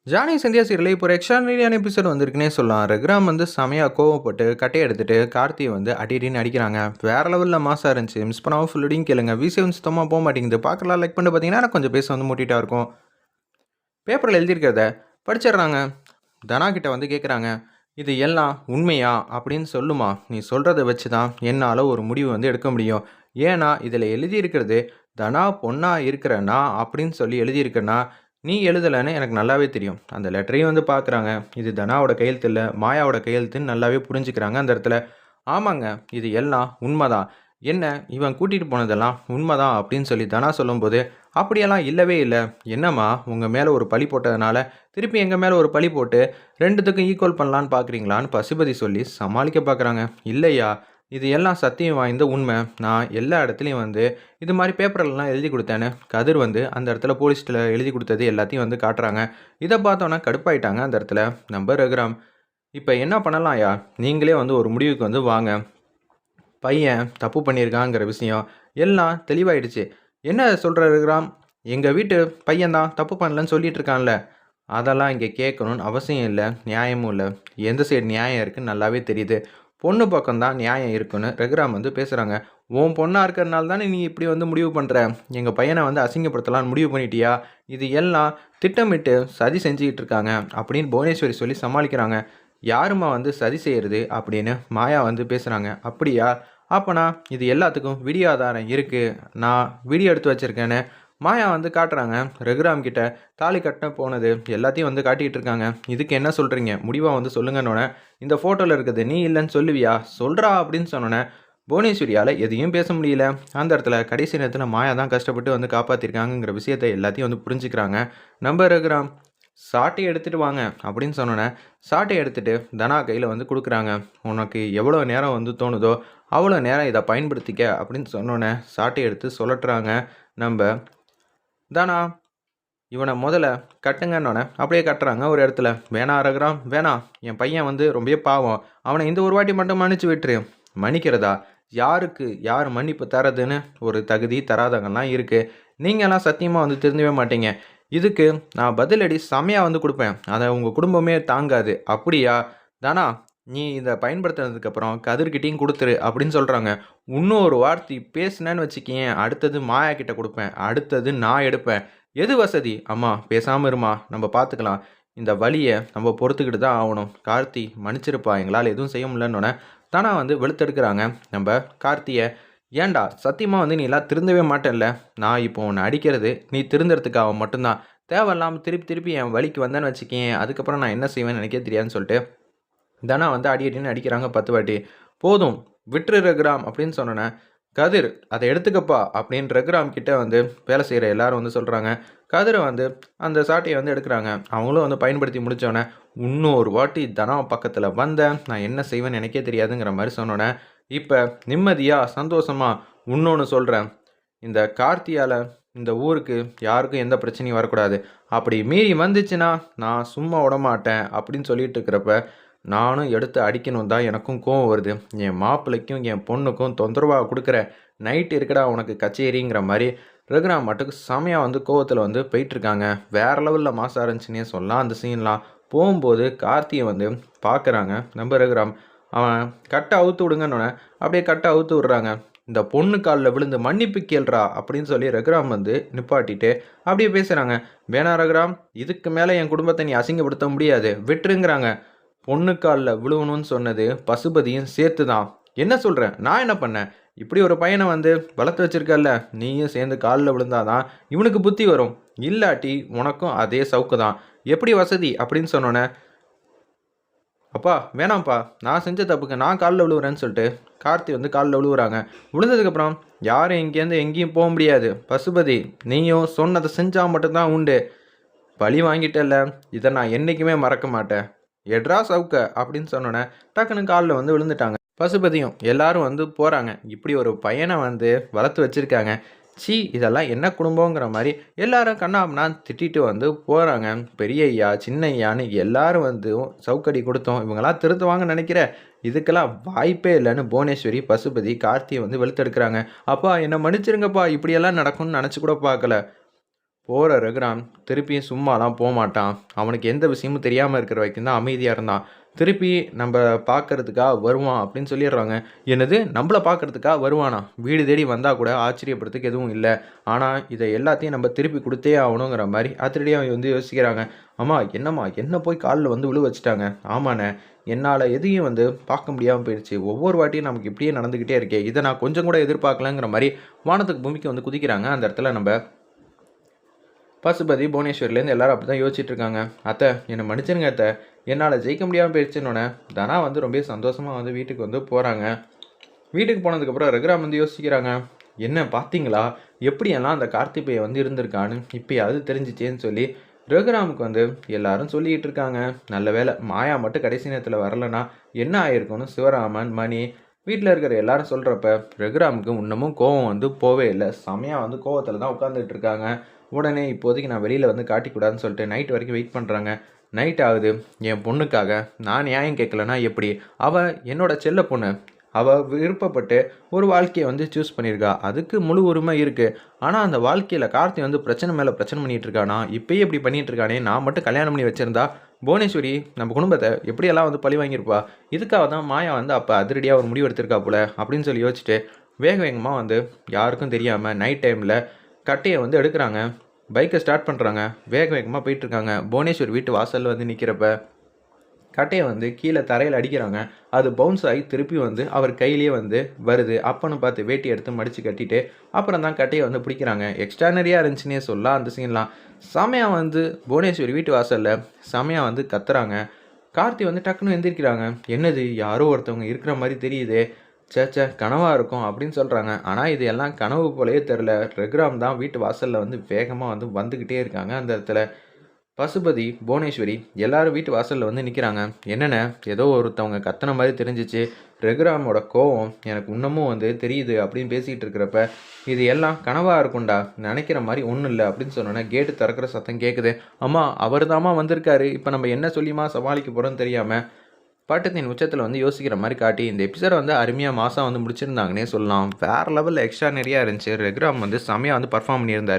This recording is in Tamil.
ஜானி சந்தியா சீரியல்ல இப்போ ஒரு எக்ஸ்ட்ராடினரியான எபிசோட் வந்திருக்குன்னே சொல்லலாம். ரகுராம் வந்து செமையா கோவப்பட்டு கட்டைய எடுத்துட்டு கார்த்தியை வந்து அடி அடின்னு அடிக்கிறாங்க. வேற லெவல்ல மாஸா இருந்துச்சு. மிஸ் பண்ணாம ஃபுல்லடியும் கேளுங்க. V7 சுத்தமா போ மாட்டேங்குது. பார்க்கலாம் லைக் பண்ணி பார்த்தீங்கன்னா எனக்கு கொஞ்சம் பேச வந்து மூட்டிட்டா இருக்கும். பேப்பரில் எழுதியிருக்கிறத படிச்சிடுறாங்க. தனா கிட்ட வந்து கேட்குறாங்க. இது எல்லாம் உண்மையா அப்படின்னு சொல்லுமா. நீ சொல்கிறத வச்சு தான் என்னால் ஒரு முடிவு வந்து எடுக்க முடியும். ஏன்னா இதில் எழுதியிருக்கிறது தனா பொண்ணா இருக்கிறனா அப்படின்னு சொல்லி எழுதியிருக்கேன்னா நீ எழுதலைன்னு எனக்கு நல்லாவே தெரியும். அந்த லெட்டரையும் வந்து பார்க்குறாங்க. இது தனாவோட கையெழுத்து இல்லை, மாயாவோட கையெழுத்துன்னு நல்லாவே புரிஞ்சுக்கிறாங்க அந்த இடத்துல. ஆமாங்க, இது எல்லாம் உண்மைதான். என்ன இவன் கூட்டிகிட்டு போனதெல்லாம் உண்மைதான் அப்படின்னு சொல்லி தனா சொல்லும்போது, அப்படியெல்லாம் இல்லவே இல்லை. என்னம்மா உங்கள் மேலே ஒரு பழி போட்டதுனால திருப்பி எங்கள் மேலே ஒரு பழி போட்டு ரெண்டுத்துக்கும் ஈக்குவல் பண்ணலான்னு பார்க்குறீங்களான்னு பசுபதி சொல்லி சமாளிக்க பார்க்குறாங்க. இல்லையா, இது எல்லாம் சத்தியம் வாய்ந்த உண்மை. நான் எல்லா இடத்துலையும் வந்து இது மாதிரி பேப்பர்லாம் எழுதி கொடுத்தேன்னு கதிர் வந்து அந்த இடத்துல போலீஸ்கிட்ட எழுதி கொடுத்தது எல்லாத்தையும் வந்து காட்டுறாங்க. இதை பார்த்தோன்னா கடுப்பாயிட்டாங்க அந்த இடத்துல நம்ம ரகுராம். இப்போ என்ன பண்ணலாம்யா, நீங்களே வந்து ஒரு முடிவுக்கு வந்து வாங்க. பையன் தப்பு பண்ணியிருக்காங்கிற விஷயம் எல்லாம் தெளிவாயிடுச்சு. என்ன சொல்கிற ரகுராம், எங்கள் வீட்டு பையன்தான் தப்பு பண்ணலன்னு சொல்லிட்டு இருக்கான்ல, அதெல்லாம் இங்கே கேட்கணும்னு அவசியம் இல்லை, நியாயமும் இல்லை. எந்த சைடு நியாயம் இருக்குன்னு நல்லாவே தெரியுது. பொண்ணு பக்கம்தான் நியாயம் இருக்குன்னு ரகுராம் வந்து பேசுகிறாங்க. உன் பொண்ணாக இருக்கிறனால தானே நீ இப்படி வந்து முடிவு பண்ணுற. எங்கள் பையனை வந்து அசிங்கப்படுத்தலான்னு முடிவு பண்ணிட்டியா. இது எல்லாம் திட்டமிட்டு சதி செஞ்சுக்கிட்டு இருக்காங்க அப்படின்னு புவனேஸ்வரி சொல்லி சமாளிக்கிறாங்க. யாருமா வந்து சதி செய்கிறது அப்படின்னு மாயா வந்து பேசுகிறாங்க. அப்படியா, அப்போனா இது எல்லாத்துக்கும் வீடியோ ஆதாரம் இருக்குது, நான் வீடியோ எடுத்து வச்சுருக்கேன்னு மாயா வந்து காட்டுறாங்க. ரகுராம் கிட்ட தாலி கட்ட போனது எல்லாத்தையும் வந்து காட்டிகிட்டு இருக்காங்க. இதுக்கு என்ன சொல்கிறீங்க, முடிவாக வந்து சொல்லுங்கன்னொன்னே, இந்த ஃபோட்டோவில் இருக்குது நீ இல்லைன்னு சொல்லுவியா, சொல்கிறா அப்படின்னு சொன்னோன்னே புவனேஸ்வரியால் எதையும் பேச முடியல. அந்த இடத்துல கடைசி நேரத்தில் மாயா தான் கஷ்டப்பட்டு வந்து காப்பாற்றிருக்காங்கங்கிற விஷயத்தை எல்லாத்தையும் வந்து புரிஞ்சுக்கிறாங்க. நம்ம ரகுராம் சாட்டையை எடுத்துகிட்டு வாங்க அப்படின்னு சொன்னோன்னே சாட்டையை எடுத்துகிட்டு தனா கையில் வந்து கொடுக்குறாங்க. உனக்கு எவ்வளோ நேரம் வந்து தோணுதோ அவ்வளோ நேரம் இதை பயன்படுத்திக்க அப்படின்னு சொன்னோன்னே சாட்டையை எடுத்து சொல்லட்டுறாங்க. நம்ம தனா இவனை முதல்ல கட்டுங்கன்னொன்னே அப்படியே கட்டுறாங்க ஒரு இடத்துல. வேணா ரகுராம் வேணாம், என் பையன் வந்து ரொம்ப பாவம், அவனை இந்த ஒரு வாட்டி மட்டும் மன்னிச்சு விட்டுரு. மன்னிக்கிறதா, யாருக்கு யார் மன்னிப்பு தரதுன்னு ஒரு தகுதி தராதவங்கலாம் இருக்குது. நீங்கள்லாம் சத்தியமாக வந்து திருந்தவே மாட்டீங்க. இதுக்கு நான் பதிலடி செமையாக வந்து கொடுப்பேன், அதை உங்கள் குடும்பமே தாங்காது. அப்படியா தானா, நீ இதை பயன்படுத்தினதுக்கப்புறம் கதிர்கிட்டையும் கொடுத்துரு அப்படின்னு சொல்கிறாங்க. இன்னும் ஒரு வார்த்தை பேசுனேன்னு வச்சுக்கேன், அடுத்தது மாயா கிட்ட கொடுப்பேன், அடுத்தது நான் எடுப்பேன். எது வசதி? அம்மா பேசாமல் இருமா, நம்ம பார்த்துக்கலாம். இந்த வழியை நம்ம பொறுத்துக்கிட்டு தான் ஆகணும். கார்த்தி மன்னிச்சிருப்பா, எங்களால் எதுவும் செய்ய முடியலன்னொன்னே தானா வந்து வெளுத்தெடுக்கிறாங்க நம்ம கார்த்தியை. ஏன்டா சத்தியமாக வந்து நீ எல்லாம் திருந்தவே மாட்டேன்ல, நான் இப்போ உன்னை அடிக்கிறது நீ திருந்துறதுக்காக மட்டும்தான். தேவையில்லாமல் திருப்பி திருப்பி என் வழிக்கு வந்தேன்னு வச்சுக்கேன், அதுக்கப்புறம் நான் என்ன செய்வேன்னு எனக்கே தெரியாதுன்னு சொல்லிட்டு தனா வந்து அடி அடின்னு அடிக்கிறாங்க 10 வாட்டி. போதும் விட்டுரு ரகுராம் அப்படின்னு சொன்னோன்னே, கதிர் அதை எடுத்துக்கப்பா அப்படின்னு ரகுராம் கிட்ட வந்து வேலை செய்கிற எல்லாரும் வந்து சொல்கிறாங்க. கதிரை வந்து அந்த சாட்டையை வந்து எடுக்கிறாங்க. அவங்களும் வந்து பயன்படுத்தி முடித்தோடனே, இன்னும் ஒரு வாட்டி தனா பக்கத்தில் வந்தேன் நான் என்ன செய்வேன்னு எனக்கே தெரியாதுங்கிற மாதிரி சொன்னோன்னே, இப்போ நிம்மதியாக சந்தோஷமாக இன்னொன்று சொல்கிறேன், இந்த கார்த்தியால் இந்த ஊருக்கு யாருக்கும் எந்த பிரச்சனையும் வரக்கூடாது. அப்படி மீறி வந்துச்சுன்னா நான் சும்மா விடமாட்டேன் அப்படின்னு சொல்லிட்டு இருக்கிறப்ப, நானும் எடுத்து அடிக்கணும் தான் எனக்கும் கோவம் வருது. என் மாப்பிள்ளைக்கும் என் பொண்ணுக்கும் தொந்தரவாக கொடுக்குற, நைட்டு இருக்கடா உனக்கு கச்சேரிங்கிற மாதிரி ரகுராம் மட்டுக்கு செமையாக வந்து கோவத்தில் வந்து போயிட்டுருக்காங்க. வேறு லெவலில் மாசா இருந்துச்சுன்னே சொல்லலாம் அந்த சீன்லாம். போகும்போது கார்த்தியை வந்து பார்க்குறாங்க நம்ம ரகுராம். அவன் கட்டை அவுத்து விடுங்கன்னொன்னே அப்படியே கட்டை அவுத்து விடுறாங்க. இந்த பொண்ணு காலில் விழுந்து மன்னிப்பு கேள்றா அப்படின்னு சொல்லி ரகுராம் வந்து நிப்பாட்டிட்டு அப்படியே பேசுகிறாங்க. வேணா ரகுராம், இதுக்கு மேலே என் குடும்பத்தை நீ அசிங்கப்படுத்த முடியாது, விட்டுருங்கிறாங்க. பொண்ணு காலில் விழுவணும்னு சொன்னது பசுபதியும் சேர்த்து தான். என்ன சொல்கிறேன், நான் என்ன பண்ணேன்? இப்படி ஒரு பையனை வந்து வளர்த்து வச்சிருக்கல்ல, நீயும் சேர்ந்து காலில் விழுந்தாதான் இவனுக்கு புத்தி வரும். இல்லாட்டி உனக்கும் அதே சவுக்கு தான். எப்படி வசதி அப்படின்னு சொன்னோன்னே, அப்பா வேணாம்ப்பா, நான் செஞ்ச தப்புக்கு நான் காலில் விழுவுறேன்னு சொல்லிட்டு கார்த்தி வந்து காலில் விழுவுறாங்க. விழுந்ததுக்கப்புறம் யாரும் இங்கேருந்து எங்கேயும் போக முடியாது. பசுபதி நீயும் சொன்னதை செஞ்சால் மட்டும்தான் உண்டு. பழி வாங்கிட்டல்ல, இதை நான் என்றைக்குமே மறக்க மாட்டேன். எட்ரா சவுக்க அப்படின்னு சொன்னோன்னே டக்குன்னு காலில் வந்து விழுந்துட்டாங்க. பசுபதியும் எல்லாரும் வந்து போகிறாங்க. இப்படி ஒரு பையனை வந்து வளர்த்து வச்சுருக்காங்க. சி இதெல்லாம் என்ன குடும்பங்கிற மாதிரி எல்லாரும் கண்ணாமண்ணான்னு திட்டிட்டு வந்து போகிறாங்க. பெரிய ஐயா சின்ன ஐயான்னு எல்லாரும் வந்து சவுக்கடி கொடுத்தோம், இவங்களாம் திருத்துவாங்கன்னு நினைக்கிற, இதுக்கெல்லாம் வாய்ப்பே இல்லைன்னு புவனேஸ்வரி பசுபதி கார்த்தியை வந்து வெளுத்தெடுக்கிறாங்க. அப்பா என்னை மன்னிச்சிருங்கப்பா, இப்படியெல்லாம் நடக்கும்னு நினச்சி கூட பார்க்கல. போகிற ரகுராம் திருப்பியும் சும்மாலாம் போகமாட்டான். அவனுக்கு எந்த விஷயமும் தெரியாமல் இருக்கிற வரைக்கும் தான் அமைதியாக இருந்தான். திருப்பி நம்ம பார்க்கறதுக்காக வருவான் அப்படின்னு சொல்லிடுறாங்க. என்னது, நம்மளை பார்க்கறதுக்காக வருவானா? வீடு தேடி வந்தால் கூட ஆச்சரியப்படுறதுக்கு எதுவும் இல்லை. ஆனால் இதை எல்லாத்தையும் நம்ம திருப்பி கொடுத்தே ஆகணுங்கிற மாதிரி அதிரடியாக வந்து யோசிக்கிறாங்க. அம்மா என்னம்மா, என்ன போய் காலில் வந்து விழு வச்சுட்டாங்க. ஆமாண்ணே, என்னால் எதையும் வந்து பார்க்க முடியாமல் போயிடுச்சு. ஒவ்வொரு வாட்டியும் நமக்கு இப்படியே நடந்துக்கிட்டே இருக்கே, இதை நான் கொஞ்சம் கூட எதிர்பார்க்கலங்கிற மாதிரி வானத்துக்கு பூமிக்கு வந்து குதிக்கிறாங்க. அந்த இடத்துல நம்ம பசுபதி புவனேஸ்வரிலேருந்து எல்லாரும் அப்படி தான் யோசிச்சுட்டு இருக்காங்க. அத்தை, என்னை மன்னிச்சிருங்க அத்தை, என்னால் ஜெயிக்க முடியாமல் போயிடுச்சுன்னொன்னே தனா வந்து ரொம்ப சந்தோஷமாக வந்து வீட்டுக்கு வந்து போகிறாங்க. வீட்டுக்கு போனதுக்கப்புறம் ரகுராம் வந்து யோசிக்கிறாங்க. என்ன பார்த்தீங்களா, எப்படியெல்லாம் அந்த கார்த்திபையை வந்து இருந்திருக்கான்னு இப்போயாவது தெரிஞ்சிச்சேன்னு சொல்லி ரகுராமுக்கு வந்து எல்லாரும் சொல்லிக்கிட்டு இருக்காங்க. நல்ல வேளை மாயா மட்டும் கடைசி நேரத்தில் வரலன்னா என்ன ஆயிருக்கும்னு சிவராமன், மணி, வீட்டில் இருக்கிற எல்லாரும் சொல்கிறப்ப ரகுராமுக்கு இன்னமும் கோவம் வந்து போவே இல்லை. செமையாக வந்து கோவத்தில் தான் உட்காந்துட்டு இருக்காங்க. உடனே இப்போதைக்கு நான் வெளியில் வந்து காட்டிக்கூடாதுன்னு சொல்லிட்டு நைட் வரைக்கும் வெயிட் பண்ணுறாங்க. நைட் ஆகுது. என் பொண்ணுக்காக நான் நியாயம் கேட்கலன்னா எப்படி? அவள் என்னோட செல்ல பொண்ணு. அவள் விருப்பப்பட்டு ஒரு வாழ்க்கையை வந்து சூஸ் பண்ணியிருக்கா. அதுக்கு முழு உரிமை இருக்குது. ஆனால் அந்த வாழ்க்கையில் கார்த்தி வந்து பிரச்சனை மேலே பிரச்சனை பண்ணிகிட்டு இருக்கானா? இப்போயே இப்படி பண்ணிகிட்டு இருக்கானே, நான் மட்டும் கல்யாணம் பண்ணி வச்சுருந்தா புவனேஸ்வரி நம்ம குடும்பத்தை எப்படியெல்லாம் வந்து பழி வாங்கியிருப்பா. இதுக்காக தான் மாயா வந்து அப்போ அதிரடியாக ஒரு முடிவு எடுத்திருக்கா போல அப்படின்னு சொல்லி யோசிச்சுட்டு வேக வேகமாக வந்து யாருக்கும் தெரியாமல் நைட் டைமில் கட்டையை வந்து எடுக்கிறாங்க. பைக்கை ஸ்டார்ட் பண்ணுறாங்க. வேக வேகமாக போயிட்டுருக்காங்க. புவனேஸ்வர் வீட்டு வாசலில் வந்து நிற்கிறப்ப கட்டையை வந்து கீழே தரையில் அடிக்கிறாங்க. அது பவுன்ஸ் ஆகி திருப்பி வந்து அவர் கையிலேயே வந்து வருது. அப்பன்னு பார்த்து வேட்டி எடுத்து மடித்து கட்டிட்டு அப்புறம் தான் கட்டையை வந்து பிடிக்கிறாங்க. எக்ஸ்ட்ரானரியாக இருந்துச்சுன்னே சொல்லலாம் அந்த சீன்லாம். செமையாக வந்து புவனேஸ்வரி வீட்டு வாசலில் செமையாக வந்து கத்துறாங்க. கார்த்தி வந்து டக்குன்னு எந்திரிக்கிறாங்க. என்னது, யாரோ ஒருத்தவங்க இருக்கிற மாதிரி தெரியுதே, சேச்சே கனவாக இருக்கும் அப்படின்னு சொல்கிறாங்க. ஆனால் இது எல்லாம் கனவு போலயே தெரில. ரகுராம் தான் வீட்டு வாசலில் வந்து வேகமாக வந்து வந்துக்கிட்டே இருக்காங்க. அந்த இடத்துல பசுபதி, புவனேஸ்வரி எல்லாரும் வீட்டு வாசலில் வந்து நிற்கிறாங்க. என்னென்ன, ஏதோ ஒருத்தவங்க கத்துன மாதிரி தெரிஞ்சிச்சு. ரகுராமோட கோவம் எனக்கு இன்னமும் வந்து தெரியுது அப்படின்னு பேசிகிட்டு இருக்கிறப்ப இது எல்லாம் கனவாக இருக்கும்டா, நினைக்கிற மாதிரி ஒன்றும் இல்லை அப்படின்னு சொன்னோன்னே கேட்டு திறக்கிற சத்தம் கேட்குது. அம்மா, அவர் தாம்மா வந்திருக்காரு. இப்போ நம்ம என்ன சொல்லியுமா சமாளிக்க போகிறோன்னு தெரியாமல் பட்டத்தின் உச்சத்தில் வந்து யோசிக்கிற மாதிரி காட்டி இந்த எபிசோட வந்து அருமையாக மாதம் வந்து முடிச்சிருந்தாங்கன்னே சொல்லலாம். வேறு லெவலில் எக்ஸ்ட்ரா நிறையா இருந்துச்சு. ரகுராம் வந்து செமையாக வந்து பர்ஃபார்ம் பண்ணியிருந்தார்.